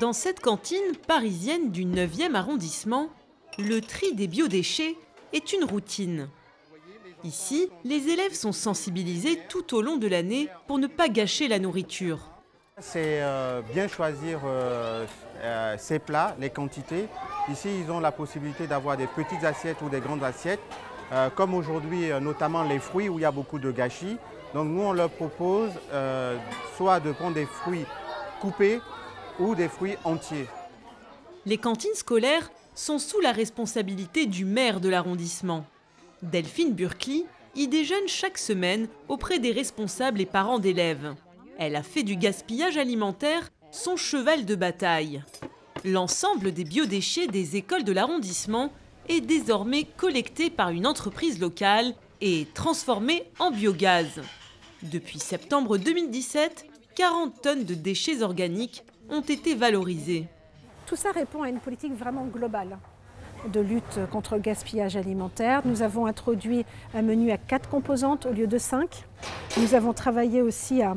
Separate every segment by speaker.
Speaker 1: Dans cette cantine parisienne du 9e arrondissement, le tri des biodéchets est une routine. Ici, les élèves sont sensibilisés tout au long de l'année pour ne pas gâcher la nourriture.
Speaker 2: C'est bien choisir ses plats, les quantités. Ici, ils ont la possibilité d'avoir des petites assiettes ou des grandes assiettes, comme aujourd'hui, notamment les fruits où il y a beaucoup de gâchis. Donc nous, on leur propose soit de prendre des fruits coupés ou des fruits entiers.
Speaker 1: Les cantines scolaires sont sous la responsabilité du maire de l'arrondissement. Delphine Burkli y déjeune chaque semaine auprès des responsables et parents d'élèves. Elle a fait du gaspillage alimentaire son cheval de bataille. L'ensemble des biodéchets des écoles de l'arrondissement est désormais collecté par une entreprise locale et transformé en biogaz. Depuis septembre 2017, 40 tonnes de déchets organiques ont été valorisés.
Speaker 3: Tout ça répond à une politique vraiment globale de lutte contre le gaspillage alimentaire. Nous avons introduit un menu à 4 composantes au lieu de 5. Nous avons travaillé aussi à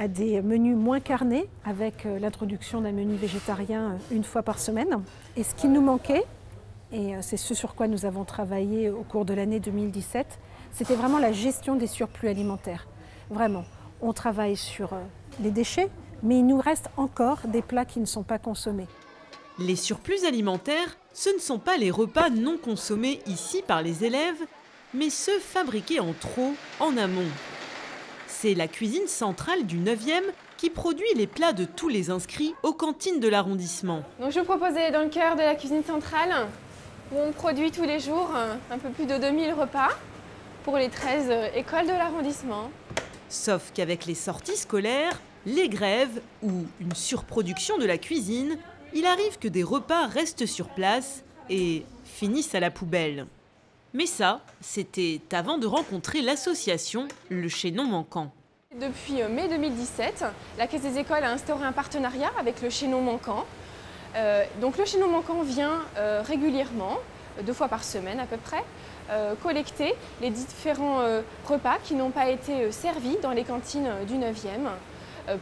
Speaker 3: des menus moins carnés avec l'introduction d'un menu végétarien une fois par semaine. Et ce qui nous manquait, et c'est ce sur quoi nous avons travaillé au cours de l'année 2017, c'était vraiment la gestion des surplus alimentaires. Vraiment, on travaille sur les déchets, mais il nous reste encore des plats qui ne sont pas consommés.
Speaker 1: Les surplus alimentaires, ce ne sont pas les repas non consommés ici par les élèves, mais ceux fabriqués en trop en amont. C'est la cuisine centrale du 9e qui produit les plats de tous les inscrits aux cantines de l'arrondissement.
Speaker 4: Donc je vous propose d'aller dans le cœur de la cuisine centrale, où on produit tous les jours un peu plus de 2000 repas pour les 13 écoles de l'arrondissement.
Speaker 1: Sauf qu'avec les sorties scolaires, les grèves ou une surproduction de la cuisine, il arrive que des repas restent sur place et finissent à la poubelle. Mais ça, c'était avant de rencontrer l'association Le Chaînon Manquant.
Speaker 4: Depuis mai 2017, la Caisse des écoles a instauré un partenariat avec Le Chaînon Manquant. Donc Le Chaînon Manquant vient régulièrement, 2 fois par semaine à peu près, collecter les différents repas qui n'ont pas été servis dans les cantines du 9e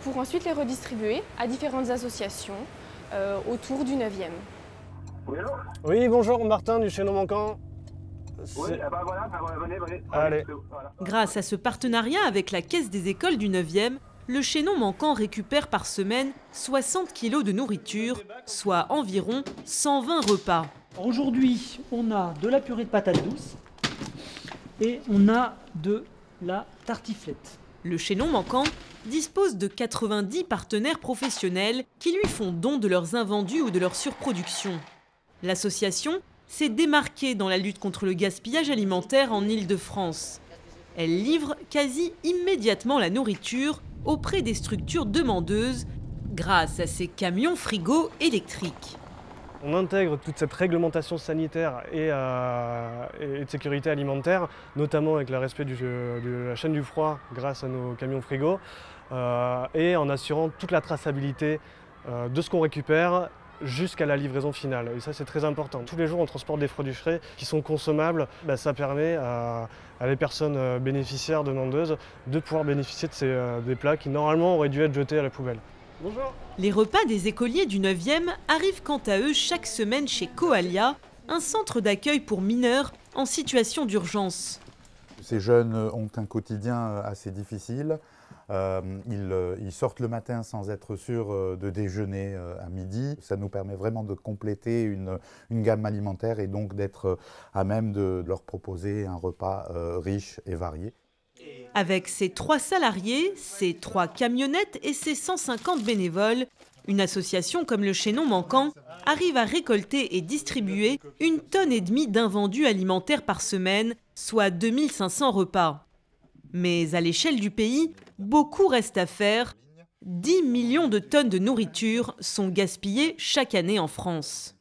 Speaker 4: pour ensuite les redistribuer à différentes associations autour du 9e.
Speaker 5: Oui, allô ?
Speaker 6: Oui, bonjour, Martin du Chaînon Manquant.
Speaker 5: Oui, voilà, venez.
Speaker 6: Allez.
Speaker 5: Voilà.
Speaker 1: Grâce à ce partenariat avec la Caisse des écoles du 9e, le Chaînon Manquant récupère par semaine 60 kg de nourriture, soit environ 120 repas.
Speaker 7: Aujourd'hui, on a de la purée de patates douces et on a de la tartiflette.
Speaker 1: Le Chaînon Manquant dispose de 90 partenaires professionnels qui lui font don de leurs invendus ou de leur surproduction. L'association s'est démarquée dans la lutte contre le gaspillage alimentaire en Île-de-France. Elle livre quasi immédiatement la nourriture auprès des structures demandeuses grâce à ses camions frigo électriques.
Speaker 6: On intègre toute cette réglementation sanitaire et de sécurité alimentaire, notamment avec le respect de la chaîne du froid grâce à nos camions frigo, et en assurant toute la traçabilité de ce qu'on récupère jusqu'à la livraison finale. Et ça, c'est très important. Tous les jours, on transporte des produits frais qui sont consommables. Ça permet à les personnes bénéficiaires, demandeuses, de pouvoir bénéficier de des plats qui, normalement, auraient dû être jetés à la poubelle. Bonjour.
Speaker 1: Les repas des écoliers du 9e arrivent quant à eux chaque semaine chez Coalia, un centre d'accueil pour mineurs en situation d'urgence.
Speaker 8: Ces jeunes ont un quotidien assez difficile. Ils sortent le matin sans être sûrs de déjeuner à midi. Ça nous permet vraiment de compléter une gamme alimentaire et donc d'être à même de leur proposer un repas riche et varié.
Speaker 1: Avec ses 3 salariés, ses 3 camionnettes et ses 150 bénévoles, une association comme le Chaînon Manquant arrive à récolter et distribuer 1,5 tonne d'invendus alimentaires par semaine, soit 2500 repas. Mais à l'échelle du pays, beaucoup reste à faire. 10 millions de tonnes de nourriture sont gaspillées chaque année en France.